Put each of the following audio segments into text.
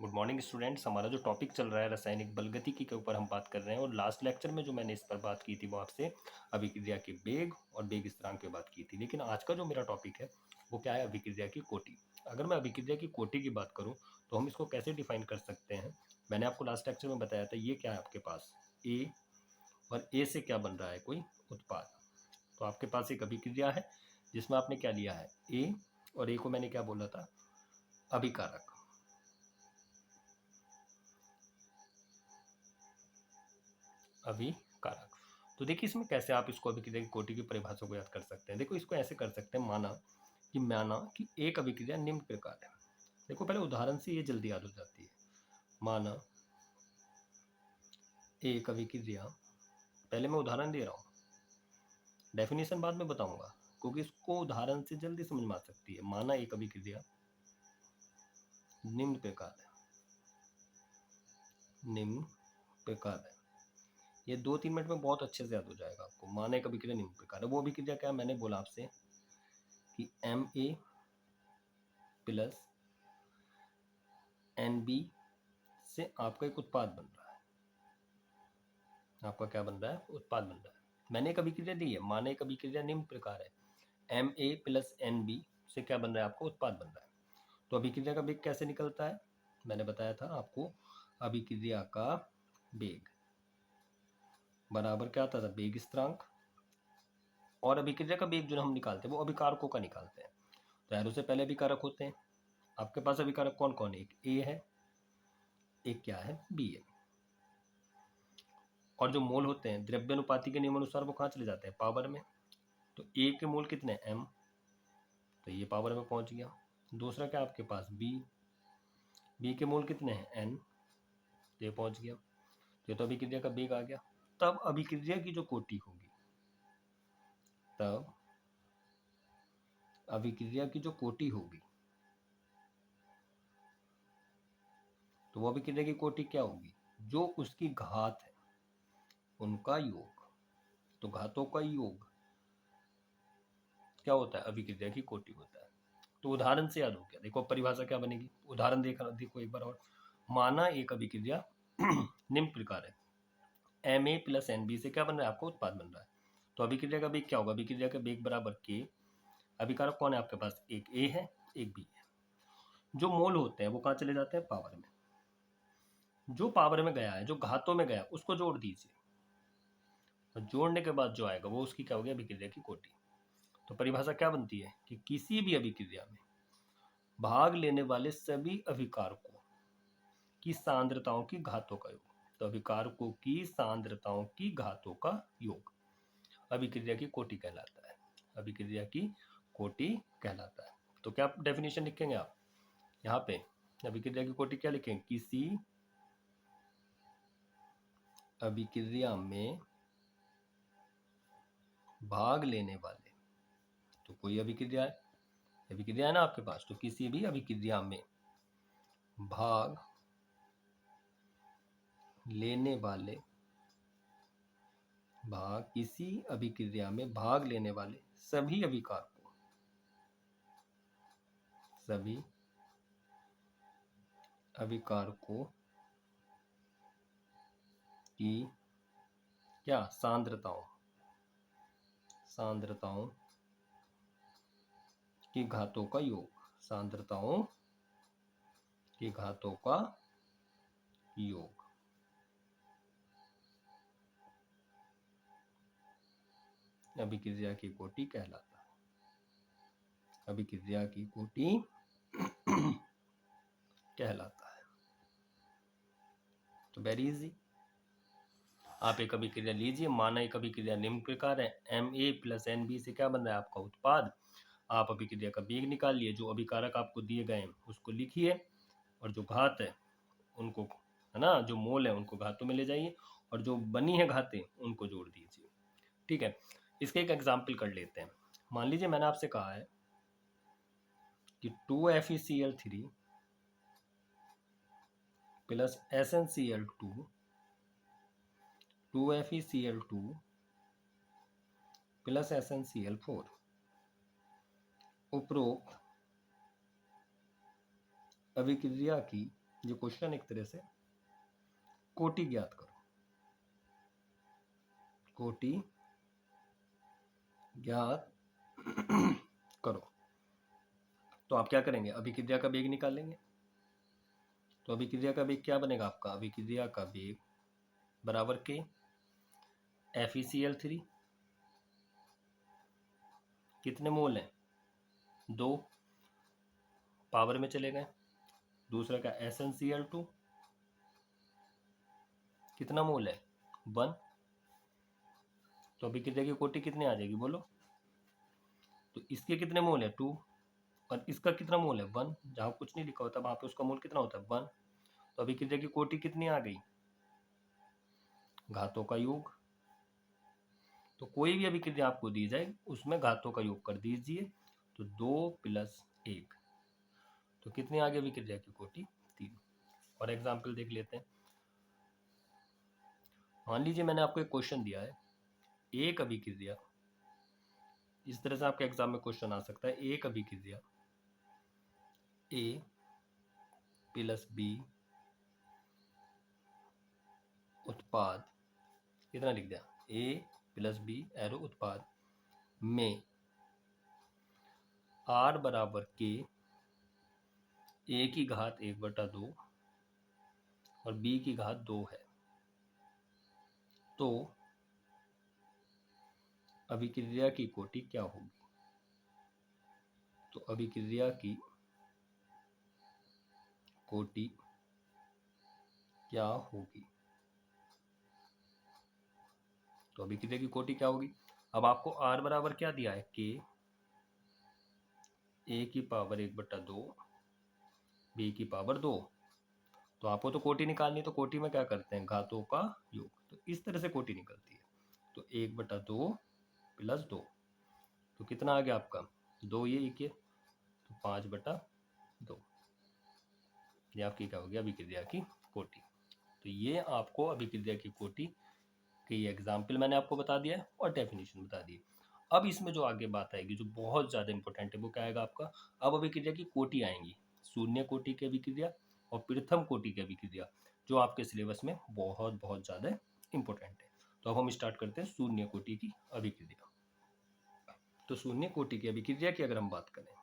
Good morning students. हमारा जो topic चल रहा है रासायनिक बलगतिकी के ऊपर हम बात कर रहे हैं, और लास्ट लेक्चर में जो मैंने इस पर बात की थी वो आपसे अभिक्रिया के वेग और वेग स्थिरांक पे बात की थी। लेकिन आज का जो मेरा टॉपिक है वो क्या है? अभिक्रिया की कोटि। अगर मैं अभिक्रिया की कोटि की बात करूँ तो हम इसको कैसे डिफाइन कर सकते हैं? मैंने आपको लास्ट लेक्चर में बताया था, ये क्या है आपके पास ए, और ए से क्या बन रहा है? कोई उत्पाद। तो आपके पास एक अभिक्रिया है जिसमें आपने क्या लिया है? ए, और ए को मैंने क्या बोला था? अभिकारक। अभिकारक। तो देखिए इसमें कैसे आप इसको अभिक्रिया की कोटि की परिभाषा को याद कर सकते हैं। देखो इसको ऐसे कर सकते हैं, माना कि एक अभिक्रिया निम्न प्रकार है। देखो पहले उदाहरण से ये जल्दी याद हो जाती है। माना एक अभिक्रिया, पहले मैं उदाहरण दे रहा हूँ, डेफिनेशन बाद में बताऊंगा, क्योंकि इसको उदाहरण से जल्दी समझ में आ सकती है। माना एक अभिक्रिया निम्न प्रकार है, निम्न प्रकार है। ये 2-3 मिनट में बहुत अच्छे से याद हो जाएगा आपको। माना एक अभिक्रिया निम्न प्रकार है, वो अभिक्रिया क्या है? मैंने बोला आपसे कि Ma प्लस NB से आपका एक उत्पाद बन रहा है। आपका क्या बन रहा है? उत्पाद बन रहा है। मैंने एक अभिक्रिया दी है, माने एक अभिक्रिया निम्न प्रकार है, Ma प्लस NB से क्या बन रहा है? आपको उत्पाद बन रहा है। तो अभिक्रिया का वेग कैसे निकलता है? मैंने बताया था आपको, अभिक्रिया का वेग बराबर क्या आता था? वेग स्थिरांक। और अभिक्रिया का वेग जो हम निकालते हैं वो अभिकारकों का निकालते हैं। तो एरो से पहले अभिकारक होते हैं। आपके पास अभिकारक कौन कौन है? एक ए है, एक क्या है? बी है। और जो मोल होते हैं द्रव्यानुपाती के नियम अनुसार वो कहाँ चले जाते हैं? पावर में। तो ए के मोल कितने? M, तो ये पावर में पहुंच गया। दूसरा क्या आपके पास? बी के मोल कितने हैं? N, तो ये पहुंच गया। तो ये तो अभिक्रिया का वेग आ गया। तब अभिक्रिया की जो कोटि होगी, तब अभिक्रिया की जो कोटि होगी, तो वो अभिक्रिया की कोटि क्या होगी? जो उसकी घात है उनका योग। तो घातों का योग क्या होता है? अभिक्रिया की कोटि होता है। तो उदाहरण से याद हो गया। देखो परिभाषा क्या बनेगी, उदाहरण देखो एक बार और। माना एक अभिक्रिया निम्न प्रकार है, Ma प्लस NB से क्या बन रहा है? आपको उत्पाद बन रहा है। तो अभिक्रिया का वेग क्या होगा? अभिक्रिया का वेग बराबर K। अभिकारक कौन है आपके पास? एक A है, एक B है। जो मोल होते हैं वो कहाँ चले जाते हैं? पावर में। जो पावर में गया है, जो घातों में गया, उसको जोड़ दीजिए, और जोड़ने के बाद जो आएगा वो उसकी क्या होगी? अभिक्रिया की कोटि। तो परिभाषा क्या बनती है कि किसी भी अभिक्रिया में भाग लेने वाले सभी अभिकारकों की सांद्रताओं की घातों का योग। तो अभिकारकों की सांद्रताओं की घातों का योग अभिक्रिया की कोटि कहलाता है। अभिक्रिया की कोटि कहलाता है। तो क्या डेफिनेशन लिखेंगे आप यहाँ पे? अभिक्रिया की कोटि क्या लिखेंगे? किसी अभिक्रिया में भाग लेने वाले, तो कोई अभिक्रिया है ना आपके पास, तो किसी भी अभिक्रिया में भाग लेने वाले, किसी अभिक्रिया में भाग लेने वाले सभी अभिकारकों, सभी अभिकारकों की क्या? सांद्रताओं की घातों का योग। सांद्रताओं की घातों का योग अभिक्रिया की कोटि कहलाता है। अभिक्रिया की कोटि कहलाता है। तो वेरी इजी। आप एक अभिक्रिया लीजिए, माना एक अभिक्रिया निम्न प्रकार है, Ma प्लस NB से क्या बन रहा है? आपका उत्पाद। आप अभिक्रिया का वेग निकालिए, जो अभिकारक आपको दिए गए हैं उसको लिखिए, और जो घात है उनको, है ना, जो मोल है उनको घातों में ले जाइए, और जो बनी है घातें उनको जोड़ दीजिए। ठीक है, इसका एक एग्जाम्पल कर लेते हैं। मान लीजिए मैंने आपसे कहा है कि 2FeCl3 plus SnCl2, 2FeCl2 plus SnCl4 उपरोक्त अभिक्रिया की ये क्वेश्चन एक तरह से कोटि ज्ञात करो, कोटि ज्ञात करो। तो आप क्या करेंगे, अभिक्रिया का वेग निकालेंगे। तो अभिक्रिया का वेग क्या बनेगा आपका, अभिक्रिया का वेग बराबर के FeCl3 कितने मोल हैं, 2 पावर में चले गए। दूसरा क्या SnCl2 कितना मोल है, 1। तो अभिक्रिया की कोटि कितनी आ जाएगी बोलो, तो इसके कितने मोल है 2 और इसका कितना मोल है 1। जहां कुछ नहीं लिखा होता वहां पे उसका मोल कितना होता है 1। तो अभिक्रिया की कोटि कितनी आ गई, घातों का योग। तो कोई भी अभिक्रिया आपको दी जाए उसमें घातों का योग कर दीजिए, तो 2 + 1, तो कितनी आ गई अभिक्रिया की कोटि, 3। और एग्जाम्पल देख लेते हैं। मान लीजिए मैंने आपको एक क्वेश्चन दिया है, एक अभिक्रिया, इस तरह से आपके एग्जाम में क्वेश्चन आ सकता है, एक अभिक्रिया A + B उत्पाद, कितना लिख दिया, A + B एरो उत्पाद में R बराबर के A की घात 1/2 और B की घात 2 है। तो अभिक्रिया की कोटि क्या होगी, तो अभिक्रिया की कोटि क्या होगी, तो अभिक्रिया की कोटि क्या होगी। अब आपको R बराबर क्या दिया है, के A की पावर 1/2 B की पावर 2। तो आपको तो कोटि निकालनी है, तो कोटि में क्या करते हैं, घातों का योग। तो इस तरह से कोटि निकलती है। तो 1/2 + 2, तो कितना आ गया आपका, 2 ये 1 तो 5/2, ये आपकी क्या हो गया अभिक्रिया की कोटि। तो ये आपको अभिक्रिया की कोटि की एग्जाम्पल मैंने आपको बता दिया है और डेफिनेशन बता दी। अब इसमें जो आगे बात आएगी जो बहुत ज़्यादा इंपॉर्टेंट है वो क्या आएगा आपका, अब अभिक्रिया की कोटि आएंगी, शून्य कोटि की अभिक्रिया और प्रथम कोटि की अभिक्रिया, जो आपके सिलेबस में बहुत बहुत ज़्यादा इंपॉर्टेंट है। तो अब हम स्टार्ट करते हैं शून्य कोटि की अभिक्रिया। तो शून्य कोटि की अभिक्रिया की अगर हम बात करें,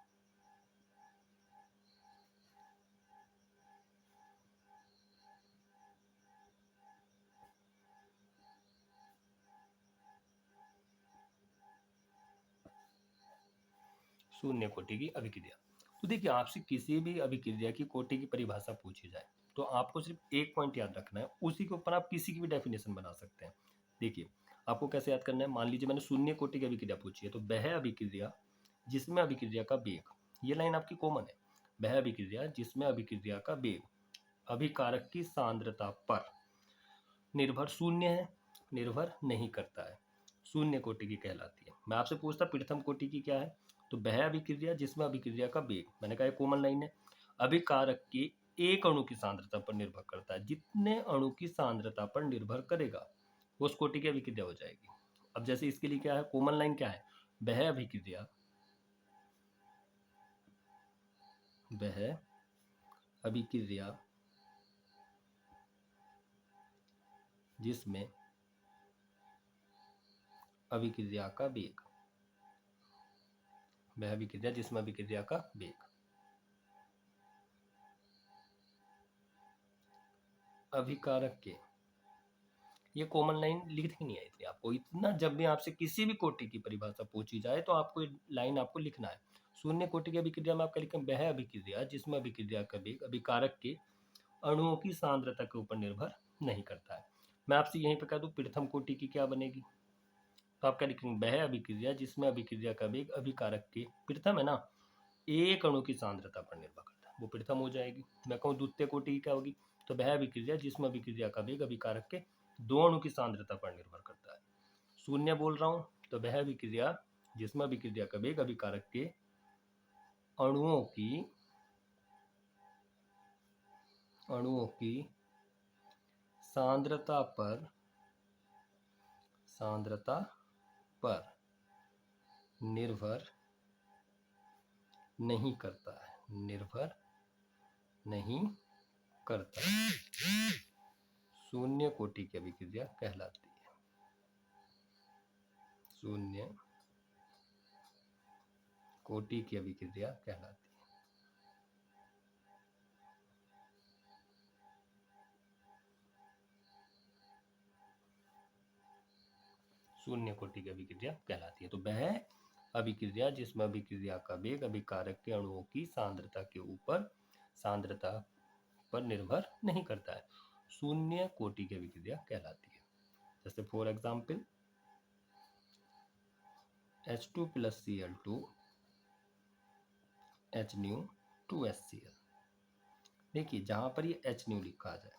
शून्य कोटि की अभिक्रिया, तो देखिए आपसे किसी भी अभिक्रिया की कोटि की परिभाषा पूछी जाए तो आपको सिर्फ एक पॉइंट याद रखना है, उसी के ऊपर आप किसी की भी डेफिनेशन बना सकते हैं। देखिए आपको कैसे याद करना है, मान लीजिए मैंने शून्य कोटि की अभिक्रिया पूछी है, तो वह अभिक्रिया जिसमें अभिक्रिया का वेग, ये लाइन आपकी कॉमन है, वह अभिक्रिया जिसमें अभिक्रिया का वेग अभिकारक की सांद्रता पर निर्भर शून्य है, निर्भर नहीं करता है, शून्य कोटि की कहलाती है। मैं आपसे पूछता प्रथम कोटि की क्या है, तो वह अभिक्रिया जिसमें अभिक्रिया का वेग, मैंने कहा कॉमन लाइन है, अभिकारक के एक अणु की सांद्रता पर निर्भर करता है, जितने अणु की सांद्रता पर निर्भर करेगा वो उस कोटि की अभिक्रिया हो जाएगी। अब जैसे इसके लिए क्या है, कॉमन लाइन क्या है, वह अभिक्रिया, वह अभिक्रिया जिसमें अभिक्रिया का वेग, वह अभिक्रिया जिसमें अभिक्रिया का वेग अभिकारक के, ये कॉमन लाइन लिखनी है इतनी आपको, इतना जब भी आपसे किसी भी कोटि की परिभाषा पूछी जाए तो आपको लाइन आपको लिखना है। शून्य कोटि की अभिक्रिया में आपका लिखें वह अभिक्रिया जिसमें अभिक्रिया का वेग अभिकारक के अणुओं की सांद्रता के ऊपर निर्भर नहीं करता है। मैं आपसे यहीं पर कह दूं प्रथम कोटि की क्या बनेगी, तो आप क्या लिखेंगे, वह अभिक्रिया जिसमें अभिक्रिया का वेग अभिकारक के, प्रथम है ना, एक अणु की सांद्रता पर निर्भर करता है, वो प्रथम हो जाएगी। मैं कहूँ द्वितीय कोटि की क्या होगी, तो वह अभिक्रिया जिसमें अभिक्रिया का वेग अभिकारक के दो अणु की सांद्रता पर निर्भर करता है। शून्य बोल रहा हूँ, तो वह अभिक्रिया जिसमें अभिक्रिया का वेग अभिकारक के अणुओं की सांद्रता पर निर्भर नहीं करता है, निर्भर नहीं करता है, शून्य कोटि की अभिक्रिया कहलाती है। शून्य कोटि की अभिक्रिया कहलाती है। शून्य कोटि की अभिक्रिया कहलाती है। तो वह अभिक्रिया जिसमें अभिक्रिया का वेग अभिकारक के अणुओं की सांद्रता पर निर्भर नहीं करता है, शून्य कोटि की अभिक्रिया कहलाती है। जैसे for example H2 + Cl2 HNu2HCl। देखिए जहां पर ये HNu लिखा आ जाए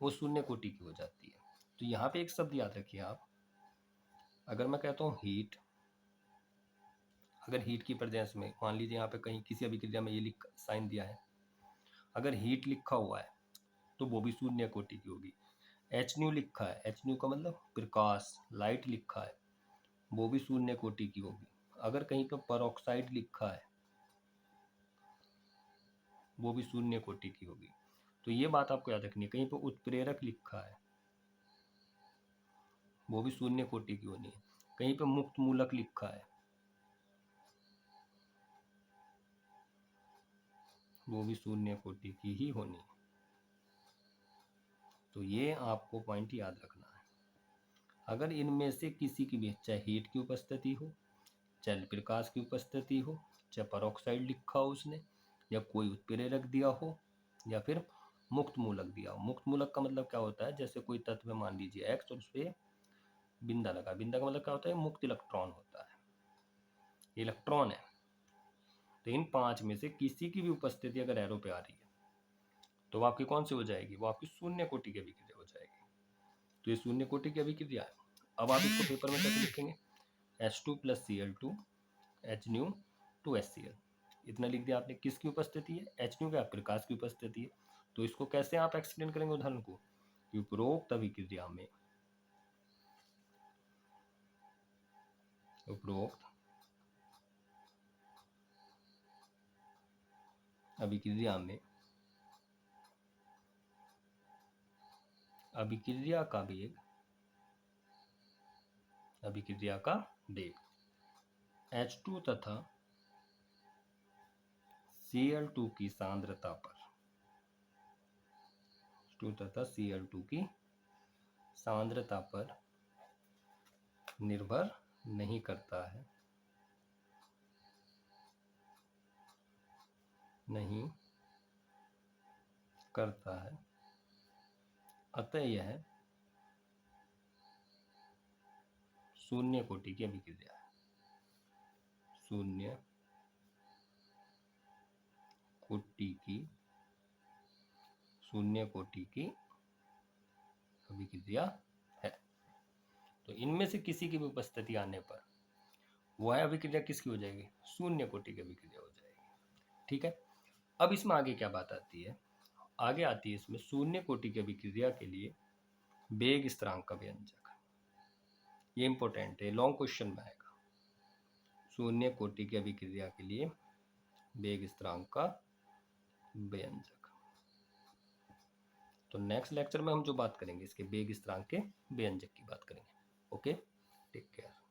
वो शून्य कोटि की हो जाती है। तो यहाँ पे एक शब्द याद रखिए आप, अगर मैं कहता हूँ हीट, अगर हीट की प्रेजेंस में मान लीजिए यहाँ पे कहीं किसी अभिक्रिया में ये साइन दिया है, अगर हीट लिखा हुआ है तो वो भी शून्य कोटि की होगी। HNu लिखा है, HNu का मतलब प्रकाश, लाइट लिखा है, वो भी शून्य कोटि की होगी। अगर कहीं पर परऑक्साइड लिखा है वो भी शून्य कोटि की होगी। तो ये बात आपको याद रखनी है। कहीं पर उत्प्रेरक लिखा है वो भी शून्य कोटि की होनी है। कहीं पर मुक्त मूलक लिखा है वो भी शून्य कोटि की ही होनी है। तो ये आपको पॉइंट याद रखना है। अगर इनमें से किसी की भी, चाहे हीट की उपस्थिति हो, चाहे प्रकाश की उपस्थिति हो, चाहे परऑक्साइड लिखा हो उसने, या कोई उत्प्रेरक दिया हो, या फिर मुक्त मूलक दिया हो। मुक्त मूलक का मतलब क्या होता है, जैसे कोई तत्व मान लीजिए एक्स और उस पर बिंदा लगा, बिंदा का मतलब क्या होता है, मुक्त इलेक्ट्रॉन होता है, इलेक्ट्रॉन है। तो इन पांच में से किसी की भी उपस्थिति अगर एरो पे आ रही है तो वो आपकी कौन सी हो जाएगी, वो आपकी शून्य कोटि की अभिक्रिया हो जाएगी। तो ये शून्य कोटि की अभिक्रिया है। अब आप इसको पेपर में कैसे लिखेंगे, H2 + Cl2 HNu2HCl, इतना लिख दिया आपने। किसकी उपस्थिति है, HNu का प्रकाश की उपस्थिति है। तो इसको कैसे आप एक्सप्लेन करेंगे उदाहरण को, कि उपरोक्त अभिक्रिया में अभिक्रिया का वेग H2 तथा Cl2 की सांद्रता पर निर्भर नहीं करता है, अतः यह शून्य कोटि की अभिक्रिया है। शून्य कोटि की अभिक्रिया है। तो इनमें से किसी की भी उपस्थिति आने पर वह अभिक्रिया किसकी हो जाएगी, शून्य कोटि की अभिक्रिया हो जाएगी। ठीक है। अब इसमें आगे क्या बात आती है, आगे आती है इसमें शून्य कोटि की अभिक्रिया के लिए वेग स्थिरांक का व्यंजक। ये इंपॉर्टेंट है, लॉन्ग क्वेश्चन में आएगा। शून्य कोटि की अभिक्रिया के लिए वेग स्थिरांक का व्यंजक। तो नेक्स्ट लेक्चर में हम जो बात करेंगे इसके वेग स्थिरांक के व्यंजक की बात करेंगे। Okay, take care.